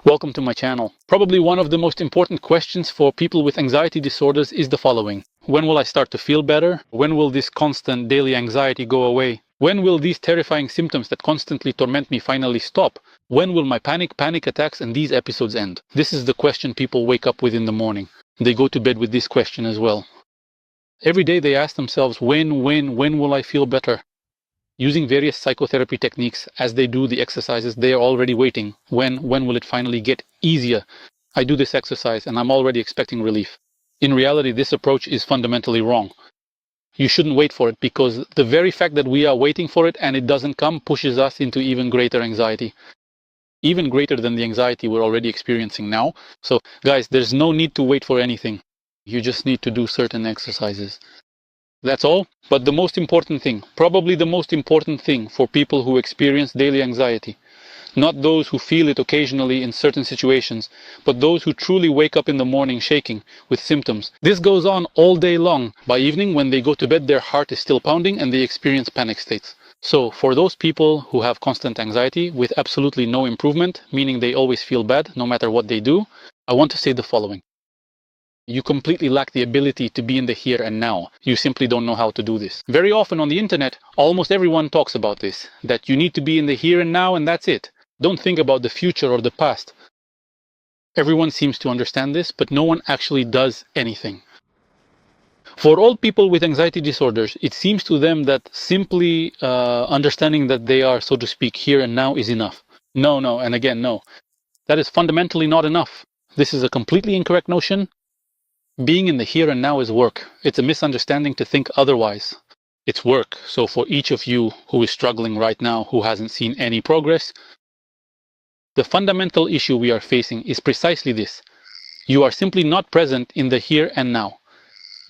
Welcome to my channel. Probably one of the most important questions for people with anxiety disorders is the following. When will I start to feel better? When will this constant daily anxiety go away? When will these terrifying symptoms that constantly torment me finally stop? When will my panic attacks and these episodes end? This is the question people wake up with in the morning. They go to bed with this question as well. Every day they ask themselves, when will I feel better? Using various psychotherapy techniques as they do the exercises, they are already waiting. When will it finally get easier? I do this exercise and I'm already expecting relief. In reality, this approach is fundamentally wrong. You shouldn't wait for it because the very fact that we are waiting for it and it doesn't come pushes us into even greater anxiety. Even greater than the anxiety we're already experiencing now. So guys, there's no need to wait for anything. You just need to do certain exercises. That's all. But the most important thing, probably the most important thing for people who experience daily anxiety, not those who feel it occasionally in certain situations, but those who truly wake up in the morning shaking with symptoms. This goes on all day long. By evening, when they go to bed, their heart is still pounding and they experience panic states. So for those people who have constant anxiety with absolutely no improvement, meaning they always feel bad no matter what they do, I want to say the following. You completely lack the ability to be in the here and now. You simply don't know how to do this. Very often on the internet, almost everyone talks about this, that you need to be in the here and now and that's it. Don't think about the future or the past. Everyone seems to understand this, but no one actually does anything. For all people with anxiety disorders, it seems to them that simply understanding that they are, so to speak, here and now is enough. No, and again, no. That is fundamentally not enough. This is a completely incorrect notion. Being in the here and now is work. It's a misunderstanding to think otherwise. It's work. So for each of you who is struggling right now, who hasn't seen any progress, the fundamental issue we are facing is precisely this. You are simply not present in the here and now.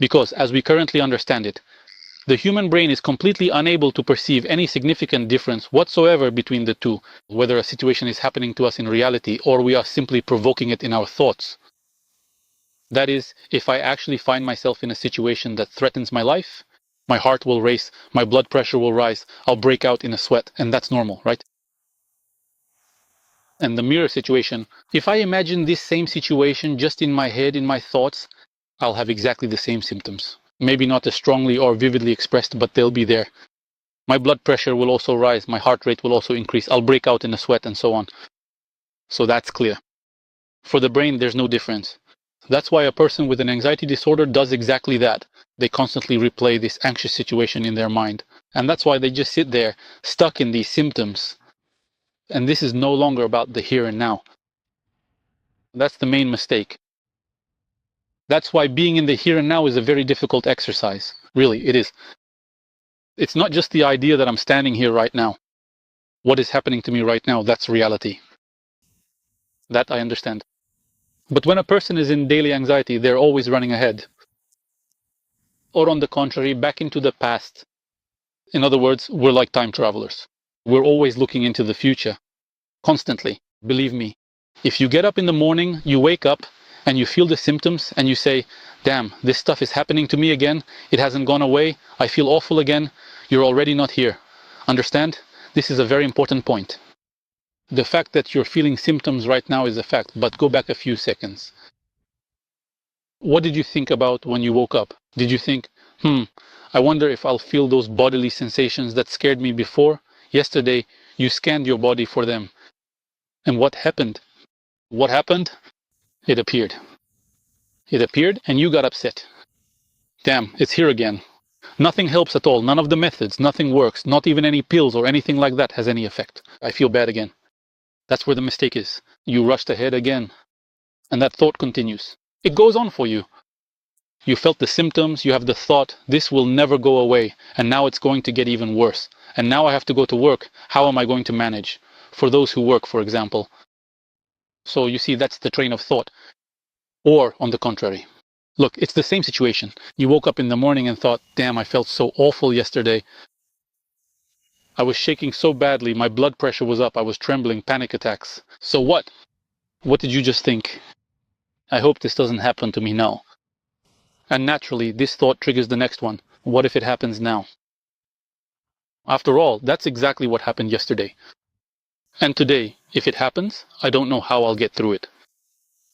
Because as we currently understand it, the human brain is completely unable to perceive any significant difference whatsoever between the two, whether a situation is happening to us in reality or we are simply provoking it in our thoughts. That is, if I actually find myself in a situation that threatens my life, my heart will race, my blood pressure will rise, I'll break out in a sweat, and that's normal, right? And the mirror situation, if I imagine this same situation just in my head, in my thoughts, I'll have exactly the same symptoms. Maybe not as strongly or vividly expressed, but they'll be there. My blood pressure will also rise, my heart rate will also increase, I'll break out in a sweat, and so on. So that's clear. For the brain, there's no difference. That's why a person with an anxiety disorder does exactly that. They constantly replay this anxious situation in their mind. And that's why they just sit there, stuck in these symptoms. And this is no longer about the here and now. That's the main mistake. That's why being in the here and now is a very difficult exercise. Really, it is. It's not just the idea that I'm standing here right now. What is happening to me right now, that's reality. That I understand. But when a person is in daily anxiety, they're always running ahead. Or on the contrary, back into the past. In other words, we're like time travelers. We're always looking into the future, constantly. Believe me, if you get up in the morning, you wake up and you feel the symptoms and you say, damn, this stuff is happening to me again. It hasn't gone away. I feel awful again. You're already not here. Understand? This is a very important point. The fact that you're feeling symptoms right now is a fact, but go back a few seconds. What did you think about when you woke up? Did you think, I wonder if I'll feel those bodily sensations that scared me before? Yesterday, you scanned your body for them. And what happened? What happened? It appeared. It appeared and you got upset. Damn, it's here again. Nothing helps at all. None of the methods, nothing works. Not even any pills or anything like that has any effect. I feel bad again. That's where the mistake is. You rushed ahead again. And that thought continues. It goes on for you. You felt the symptoms, you have the thought, this will never go away, and now it's going to get even worse. And now I have to go to work. How am I going to manage? For those who work, for example. So you see, that's the train of thought. Or, on the contrary, look, it's the same situation. You woke up in the morning and thought, damn, I felt so awful yesterday. I was shaking so badly, my blood pressure was up, I was trembling, panic attacks. So what? What did you just think? I hope this doesn't happen to me now. And naturally, this thought triggers the next one. What if it happens now? After all, that's exactly what happened yesterday. And today, if it happens, I don't know how I'll get through it.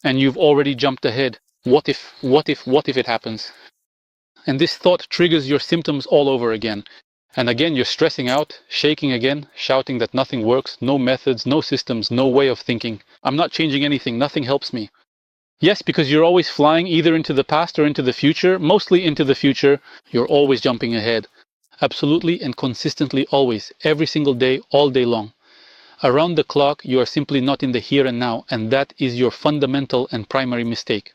And you've already jumped ahead. What if it happens? And this thought triggers your symptoms all over again. And again, you're stressing out, shaking again, shouting that nothing works, no methods, no systems, no way of thinking. I'm not changing anything, nothing helps me. Yes, because you're always flying either into the past or into the future, mostly into the future. You're always jumping ahead. Absolutely and consistently always, every single day, all day long. Around the clock, you are simply not in the here and now, and that is your fundamental and primary mistake.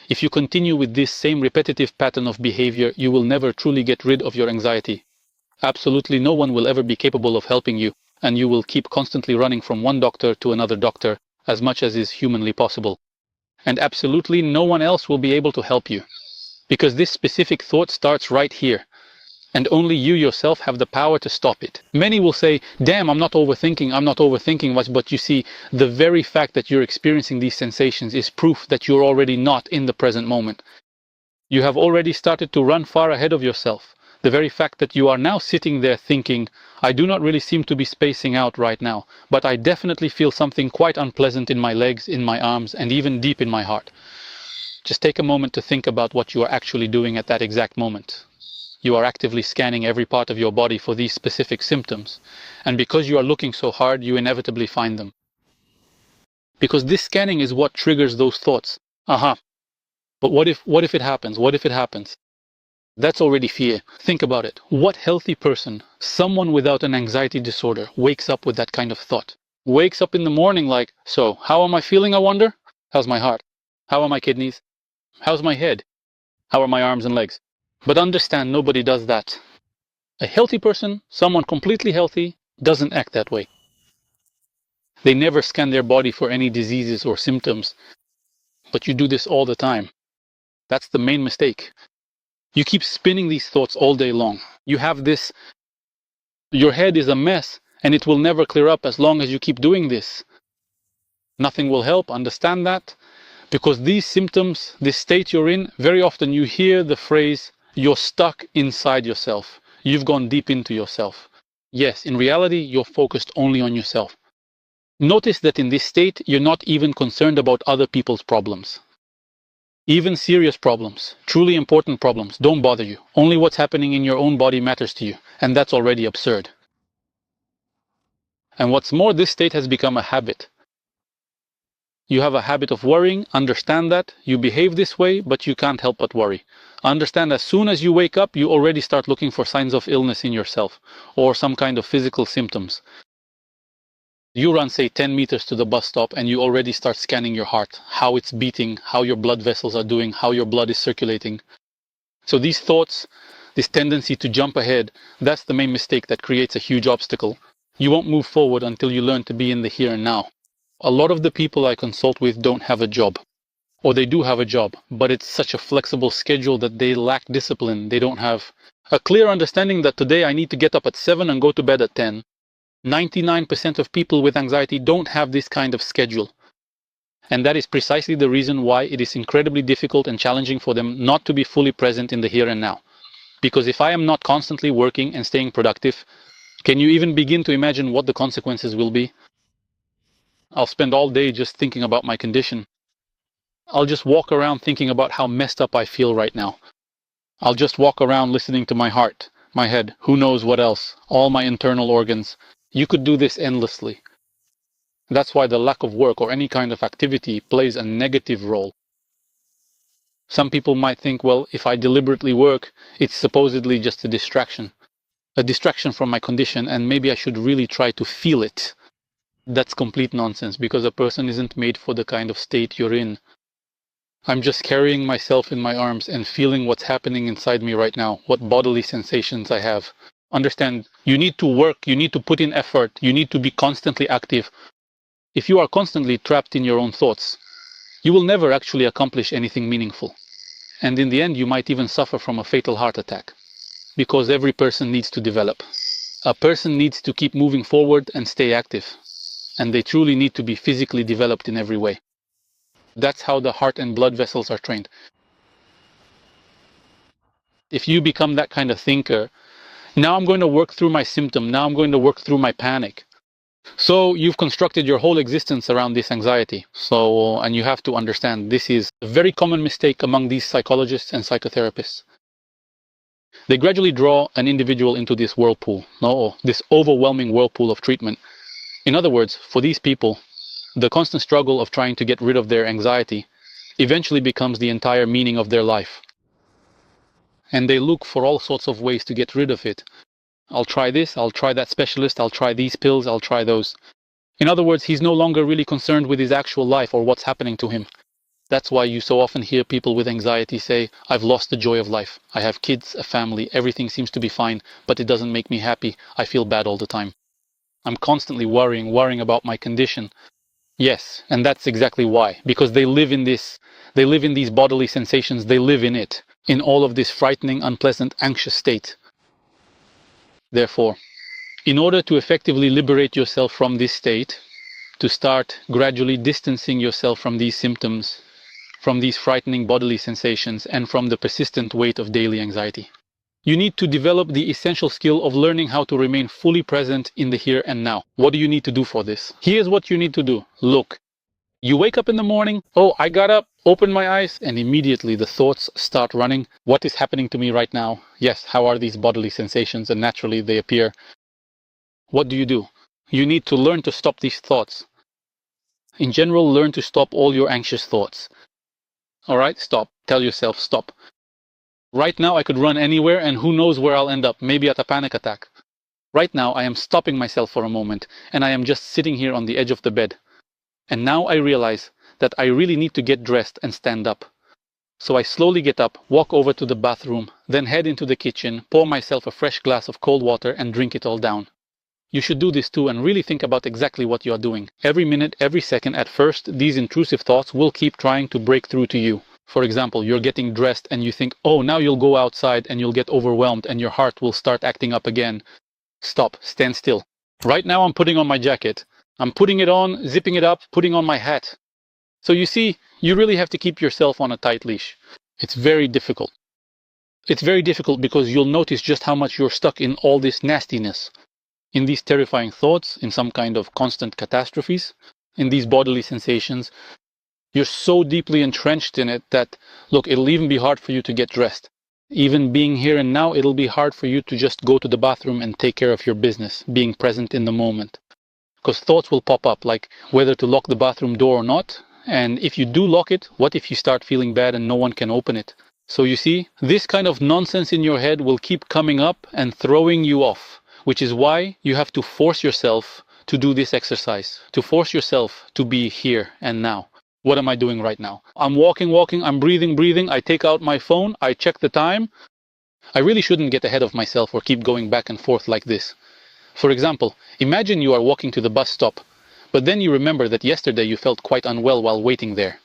If you continue with this same repetitive pattern of behavior, you will never truly get rid of your anxiety. Absolutely no one will ever be capable of helping you, and you will keep constantly running from one doctor to another doctor, as much as is humanly possible. And absolutely no one else will be able to help you, because this specific thought starts right here, and only you yourself have the power to stop it. Many will say, damn, I'm not overthinking, but you see, the very fact that you're experiencing these sensations is proof that you're already not in the present moment. You have already started to run far ahead of yourself. The very fact that you are now sitting there thinking, I do not really seem to be spacing out right now, but I definitely feel something quite unpleasant in my legs, in my arms, and even deep in my heart. Just take a moment to think about what you are actually doing at that exact moment. You are actively scanning every part of your body for these specific symptoms. And because you are looking so hard, you inevitably find them. Because this scanning is what triggers those thoughts. Aha. But what if it happens? What if it happens? That's already fear. Think about it. What healthy person, someone without an anxiety disorder, wakes up with that kind of thought? Wakes up in the morning like, so, how am I feeling, I wonder? How's my heart? How are my kidneys? How's my head? How are my arms and legs? But understand, nobody does that. A healthy person, someone completely healthy, doesn't act that way. They never scan their body for any diseases or symptoms. But you do this all the time. That's the main mistake. You keep spinning these thoughts all day long. You have this, your head is a mess, and it will never clear up as long as you keep doing this. Nothing will help, understand that? Because these symptoms, this state you're in, very often you hear the phrase, you're stuck inside yourself. You've gone deep into yourself. Yes, in reality, you're focused only on yourself. Notice that in this state, you're not even concerned about other people's problems. Even serious problems, truly important problems, don't bother you. Only what's happening in your own body matters to you, and that's already absurd. And what's more, this state has become a habit. You have a habit of worrying, understand that, you behave this way, but you can't help but worry. Understand as soon as you wake up, you already start looking for signs of illness in yourself, or some kind of physical symptoms. You run, say, 10 meters to the bus stop, and you already start scanning your heart, how it's beating, how your blood vessels are doing, how your blood is circulating. So these thoughts, this tendency to jump ahead, that's the main mistake that creates a huge obstacle. You won't move forward until you learn to be in the here and now. A lot of the people I consult with don't have a job, or they do have a job, but it's such a flexible schedule that they lack discipline. They don't have a clear understanding that today I need to get up at 7 and go to bed at 10. 99% of people with anxiety don't have this kind of schedule. And that is precisely the reason why it is incredibly difficult and challenging for them not to be fully present in the here and now. Because if I am not constantly working and staying productive, can you even begin to imagine what the consequences will be? I'll spend all day just thinking about my condition. I'll just walk around thinking about how messed up I feel right now. I'll just walk around listening to my heart, my head, who knows what else, all my internal organs. You could do this endlessly. That's why the lack of work or any kind of activity plays a negative role. Some people might think, well, if I deliberately work, it's supposedly just a distraction from my condition, and maybe I should really try to feel it. That's complete nonsense, because a person isn't made for the kind of state you're in. I'm just carrying myself in my arms and feeling what's happening inside me right now, what bodily sensations I have. Understand, you need to work, you need to put in effort, you need to be constantly active. If you are constantly trapped in your own thoughts, you will never actually accomplish anything meaningful. And in the end, you might even suffer from a fatal heart attack. Because every person needs to develop. A person needs to keep moving forward and stay active. And they truly need to be physically developed in every way. That's how the heart and blood vessels are trained. If you become that kind of thinker, now I'm going to work through my symptom, now I'm going to work through my panic. So you've constructed your whole existence around this anxiety. And you have to understand this is a very common mistake among these psychologists and psychotherapists. They gradually draw an individual into this whirlpool, this overwhelming whirlpool of treatment. In other words, for these people, the constant struggle of trying to get rid of their anxiety eventually becomes the entire meaning of their life. And they look for all sorts of ways to get rid of it. I'll try this, I'll try that specialist, I'll try these pills, I'll try those. In other words, he's no longer really concerned with his actual life or what's happening to him. That's why you so often hear people with anxiety say, I've lost the joy of life. I have kids, a family, everything seems to be fine, but it doesn't make me happy. I feel bad all the time. I'm constantly worrying about my condition. Yes, and that's exactly why. Because they live in these bodily sensations, they live in it, in all of this frightening, unpleasant, anxious state. Therefore, in order to effectively liberate yourself from this state, to start gradually distancing yourself from these symptoms, from these frightening bodily sensations, and from the persistent weight of daily anxiety, you need to develop the essential skill of learning how to remain fully present in the here and now. What do you need to do for this? Here's what you need to do. Look, you wake up in the morning, I got up, open my eyes, and immediately the thoughts start running. What is happening to me right now? Yes, how are these bodily sensations? And naturally they appear. What do? You need to learn to stop these thoughts. In general, learn to stop all your anxious thoughts. All right, stop. Tell yourself, stop. Right now I could run anywhere and who knows where I'll end up, maybe at a panic attack. Right now I am stopping myself for a moment and I am just sitting here on the edge of the bed. And now I realize that I really need to get dressed and stand up. So I slowly get up, walk over to the bathroom, then head into the kitchen, pour myself a fresh glass of cold water and drink it all down. You should do this too and really think about exactly what you are doing. Every minute, every second, at first, these intrusive thoughts will keep trying to break through to you. For example, you're getting dressed and you think, now you'll go outside and you'll get overwhelmed and your heart will start acting up again. Stop, stand still. Right now I'm putting on my jacket. I'm putting it on, zipping it up, putting on my hat. So you see, you really have to keep yourself on a tight leash. It's very difficult. It's very difficult because you'll notice just how much you're stuck in all this nastiness, in these terrifying thoughts, in some kind of constant catastrophes, in these bodily sensations. You're so deeply entrenched in it that, look, it'll even be hard for you to get dressed. Even being here and now, it'll be hard for you to just go to the bathroom and take care of your business, being present in the moment. Because thoughts will pop up, like whether to lock the bathroom door or not. And if you do lock it, what if you start feeling bad and no one can open it? So you see, this kind of nonsense in your head will keep coming up and throwing you off, which is why you have to force yourself to do this exercise, to force yourself to be here and now. What am I doing right now? I'm walking, I'm breathing, I take out my phone, I check the time. I really shouldn't get ahead of myself or keep going back and forth like this. For example, imagine you are walking to the bus stop, but then you remember that yesterday you felt quite unwell while waiting there.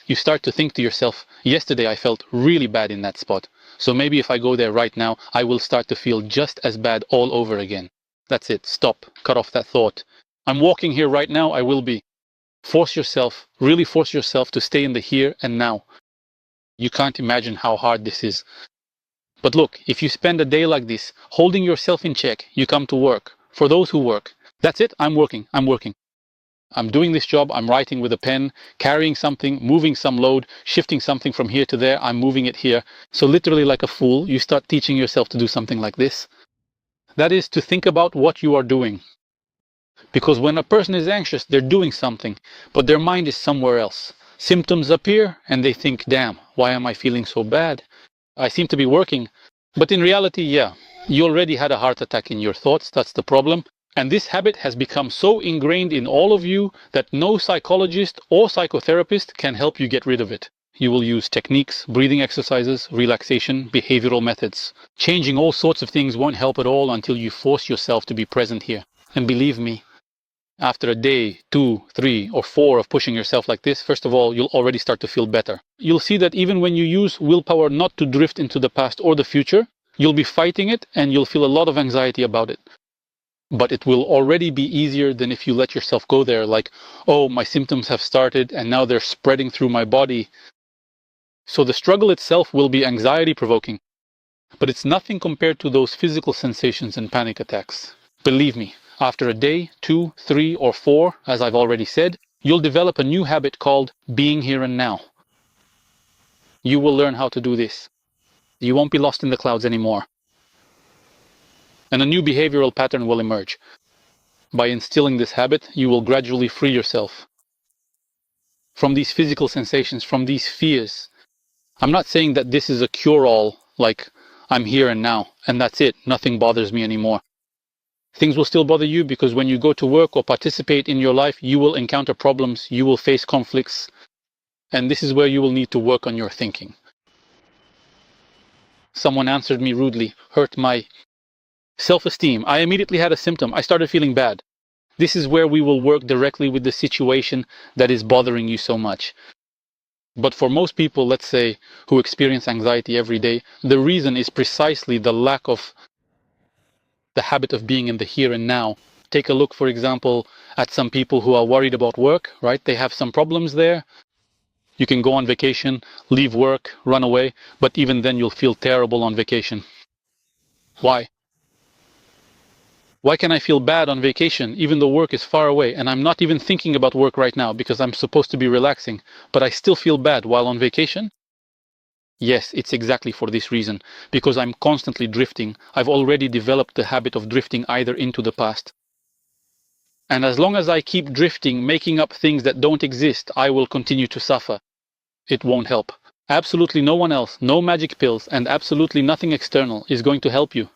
You start to think to yourself, yesterday I felt really bad in that spot, so maybe if I go there right now, I will start to feel just as bad all over again. That's it, stop, cut off that thought. I'm walking here right now, I will be. Force yourself, really force yourself to stay in the here and now. You can't imagine how hard this is. But look, if you spend a day like this, holding yourself in check, you come to work. For those who work, that's it, I'm working. I'm doing this job, I'm writing with a pen, carrying something, moving some load, shifting something from here to there, I'm moving it here. So literally like a fool, you start teaching yourself to do something like this. That is to think about what you are doing. Because when a person is anxious, they're doing something, but their mind is somewhere else. Symptoms appear and they think, damn, why am I feeling so bad? I seem to be working. But in reality, you already had a heart attack in your thoughts, that's the problem. And this habit has become so ingrained in all of you that no psychologist or psychotherapist can help you get rid of it. You will use techniques, breathing exercises, relaxation, behavioral methods. Changing all sorts of things won't help at all until you force yourself to be present here. And believe me, after a day, 2, 3, or 4 of pushing yourself like this, first of all, you'll already start to feel better. You'll see that even when you use willpower not to drift into the past or the future, you'll be fighting it and you'll feel a lot of anxiety about it. But it will already be easier than if you let yourself go there, like, my symptoms have started and now they're spreading through my body. So the struggle itself will be anxiety-provoking, but it's nothing compared to those physical sensations and panic attacks. Believe me, After a day, 2, 3, or 4, as I've already said, you'll develop a new habit called being here and now. You will learn how to do this. You won't be lost in the clouds anymore. And a new behavioral pattern will emerge. By instilling this habit, you will gradually free yourself from these physical sensations, from these fears. I'm not saying that this is a cure-all, like I'm here and now, and that's it, nothing bothers me anymore. Things will still bother you because when you go to work or participate in your life, you will encounter problems, you will face conflicts, and this is where you will need to work on your thinking. Someone answered me rudely, hurt my self-esteem. I immediately had a symptom. I started feeling bad. This is where we will work directly with the situation that is bothering you so much. But for most people, let's say, who experience anxiety every day, the reason is precisely the lack of the habit of being in the here and now. Take a look, for example, at some people who are worried about work, right? They have some problems there. You can go on vacation, leave work, run away, but even then you'll feel terrible on vacation. Why? Why can I feel bad on vacation even though work is far away and I'm not even thinking about work right now because I'm supposed to be relaxing, but I still feel bad while on vacation? Yes, it's exactly for this reason, because I'm constantly drifting. I've already developed the habit of drifting either into the past. And as long as I keep drifting, making up things that don't exist, I will continue to suffer. It won't help. Absolutely no one else, no magic pills, and absolutely nothing external is going to help you.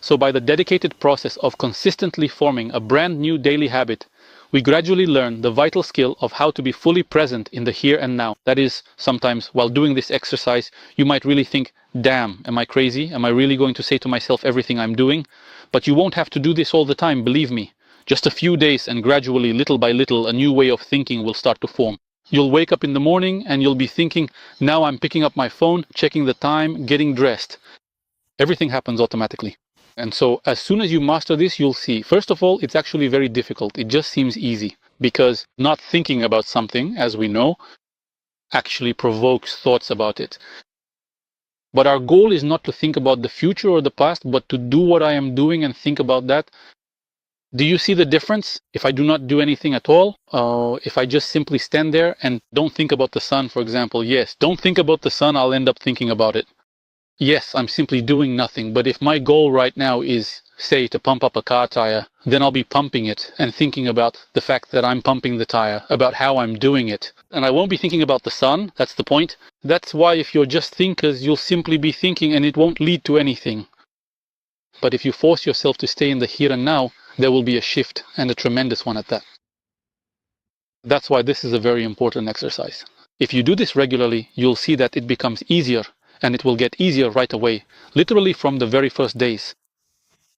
So by the dedicated process of consistently forming a brand new daily habit, we gradually learn the vital skill of how to be fully present in the here and now. That is, sometimes while doing this exercise, you might really think, damn, am I crazy? Am I really going to say to myself everything I'm doing? But you won't have to do this all the time, believe me. Just a few days and gradually, little by little, a new way of thinking will start to form. You'll wake up in the morning and you'll be thinking, now I'm picking up my phone, checking the time, getting dressed. Everything happens automatically. And so as soon as you master this, you'll see, first of all, it's actually very difficult. It just seems easy because not thinking about something, as we know, actually provokes thoughts about it. But our goal is not to think about the future or the past, but to do what I am doing and think about that. Do you see the difference? If I do not do anything at all, if I just simply stand there and don't think about the sun, for example, yes, don't think about the sun, I'll end up thinking about it. Yes, I'm simply doing nothing, but if my goal right now is, say, to pump up a car tire, then I'll be pumping it and thinking about the fact that I'm pumping the tire, about how I'm doing it. And I won't be thinking about the sun, that's the point. That's why if you're just thinkers, you'll simply be thinking and it won't lead to anything. But if you force yourself to stay in the here and now, there will be a shift, and a tremendous one at that. That's why this is a very important exercise. If you do this regularly, you'll see that it becomes easier, and it will get easier right away, literally from the very first days.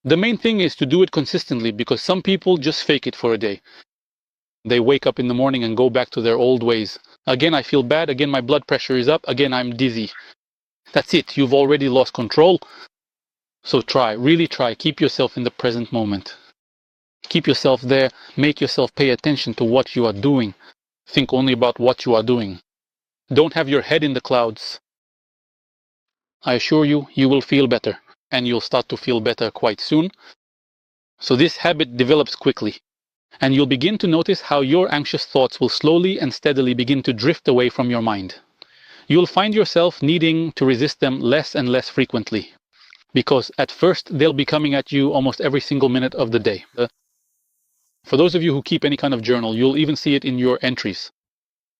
The main thing is to do it consistently, because some people just fake it for a day. They wake up in the morning and go back to their old ways. Again, I feel bad. Again, my blood pressure is up. Again, I'm dizzy. That's it. You've already lost control. So try, really try. Keep yourself in the present moment. Keep yourself there. Make yourself pay attention to what you are doing. Think only about what you are doing. Don't have your head in the clouds. I assure you, you will feel better. And you'll start to feel better quite soon. So this habit develops quickly. And you'll begin to notice how your anxious thoughts will slowly and steadily begin to drift away from your mind. You'll find yourself needing to resist them less and less frequently. Because at first, they'll be coming at you almost every single minute of the day. For those of you who keep any kind of journal, you'll even see it in your entries.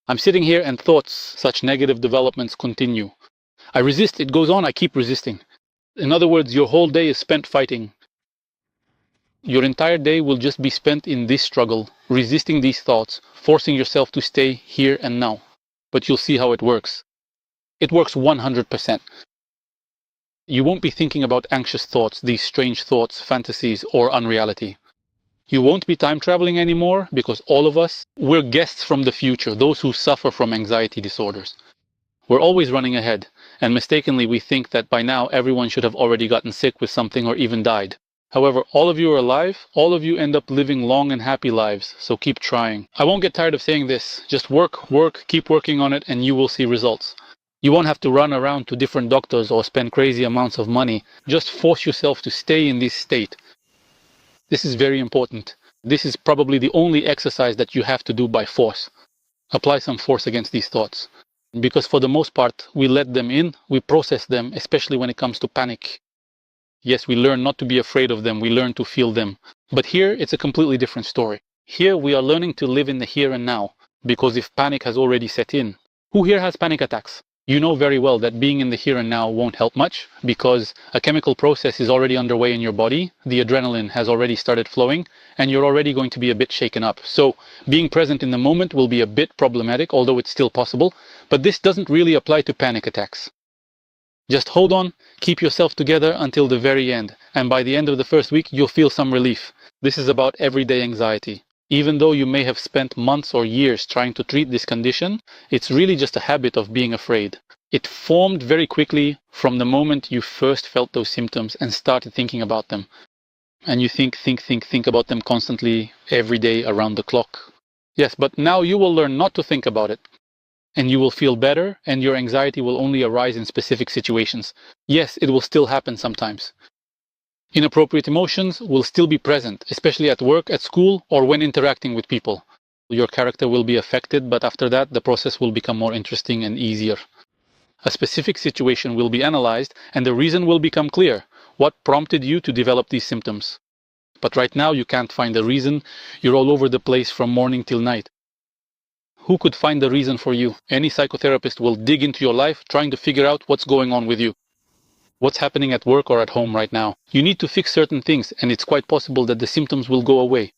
I'm sitting here and thoughts, such negative developments continue. I resist, it goes on, I keep resisting. In other words, your whole day is spent fighting. Your entire day will just be spent in this struggle, resisting these thoughts, forcing yourself to stay here and now. But you'll see how it works. It works 100%. You won't be thinking about anxious thoughts, these strange thoughts, fantasies, or unreality. You won't be time traveling anymore because all of us, we're guests from the future, those who suffer from anxiety disorders. We're always running ahead, and mistakenly we think that by now everyone should have already gotten sick with something or even died. However, all of you are alive, all of you end up living long and happy lives, so keep trying. I won't get tired of saying this, just work, keep working on it, and you will see results. You won't have to run around to different doctors or spend crazy amounts of money. Just force yourself to stay in this state. This is very important. This is probably the only exercise that you have to do by force. Apply some force against these thoughts. Because for the most part, we let them in, we process them, especially when it comes to panic. Yes, we learn not to be afraid of them, we learn to feel them. But here, it's a completely different story. Here, we are learning to live in the here and now, because if panic has already set in, who here has panic attacks? You know very well that being in the here and now won't help much, because a chemical process is already underway in your body, the adrenaline has already started flowing, and you're already going to be a bit shaken up. So, being present in the moment will be a bit problematic, although it's still possible, but this doesn't really apply to panic attacks. Just hold on, keep yourself together until the very end, and by the end of the first week, you'll feel some relief. This is about everyday anxiety. Even though you may have spent months or years trying to treat this condition, it's really just a habit of being afraid. It formed very quickly from the moment you first felt those symptoms and started thinking about them. And you think about them constantly, every day, around the clock. Yes, but now you will learn not to think about it. And you will feel better, and your anxiety will only arise in specific situations. Yes, it will still happen sometimes. Inappropriate emotions will still be present, especially at work, at school, or when interacting with people. Your character will be affected, but after that, the process will become more interesting and easier. A specific situation will be analyzed, and the reason will become clear. What prompted you to develop these symptoms? But right now, you can't find the reason. You're all over the place from morning till night. Who could find the reason for you? Any psychotherapist will dig into your life trying to figure out what's going on with you. What's happening at work or at home right now? You need to fix certain things, and it's quite possible that the symptoms will go away.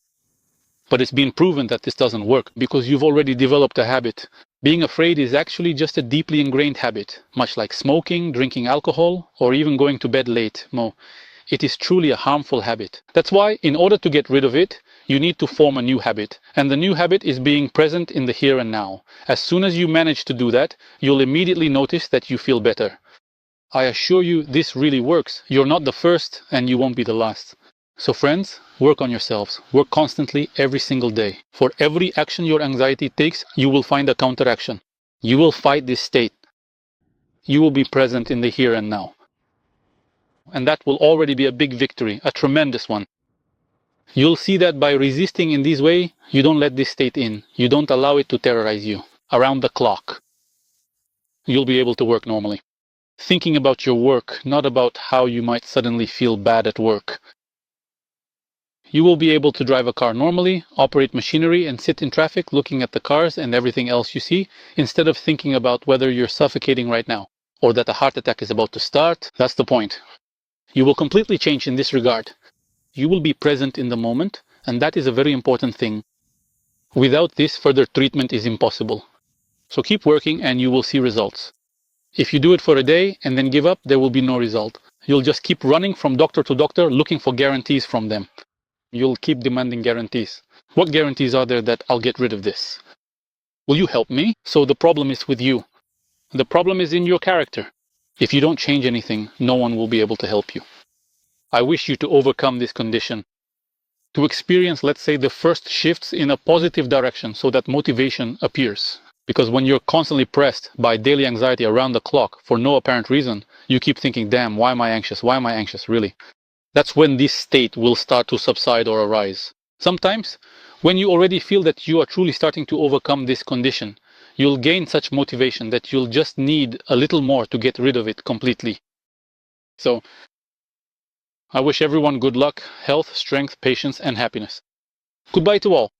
But it's been proven that this doesn't work because you've already developed a habit. Being afraid is actually just a deeply ingrained habit, much like smoking, drinking alcohol, or even going to bed late. It is truly a harmful habit. That's why, in order to get rid of it, you need to form a new habit. And the new habit is being present in the here and now. As soon as you manage to do that, you'll immediately notice that you feel better. I assure you, this really works. You're not the first, and you won't be the last. So friends, work on yourselves. Work constantly every single day. For every action your anxiety takes, you will find a counteraction. You will fight this state. You will be present in the here and now. And that will already be a big victory, a tremendous one. You'll see that by resisting in this way, you don't let this state in. You don't allow it to terrorize you. Around the clock, you'll be able to work normally. Thinking about your work, not about how you might suddenly feel bad at work. You will be able to drive a car normally, operate machinery, and sit in traffic looking at the cars and everything else you see, instead of thinking about whether you're suffocating right now, or that a heart attack is about to start. That's the point. You will completely change in this regard. You will be present in the moment, and that is a very important thing. Without this, further treatment is impossible. So keep working and you will see results. If you do it for a day and then give up, there will be no result. You'll just keep running from doctor to doctor looking for guarantees from them. You'll keep demanding guarantees. What guarantees are there that I'll get rid of this? Will you help me? So the problem is with you. The problem is in your character. If you don't change anything, no one will be able to help you. I wish you to overcome this condition. To experience, let's say, the first shifts in a positive direction so that motivation appears. Because when you're constantly pressed by daily anxiety around the clock for no apparent reason, you keep thinking, damn, why am I anxious? Why am I anxious, really? That's when this state will start to subside or arise. Sometimes, when you already feel that you are truly starting to overcome this condition, you'll gain such motivation that you'll just need a little more to get rid of it completely. So, I wish everyone good luck, health, strength, patience, and happiness. Goodbye to all.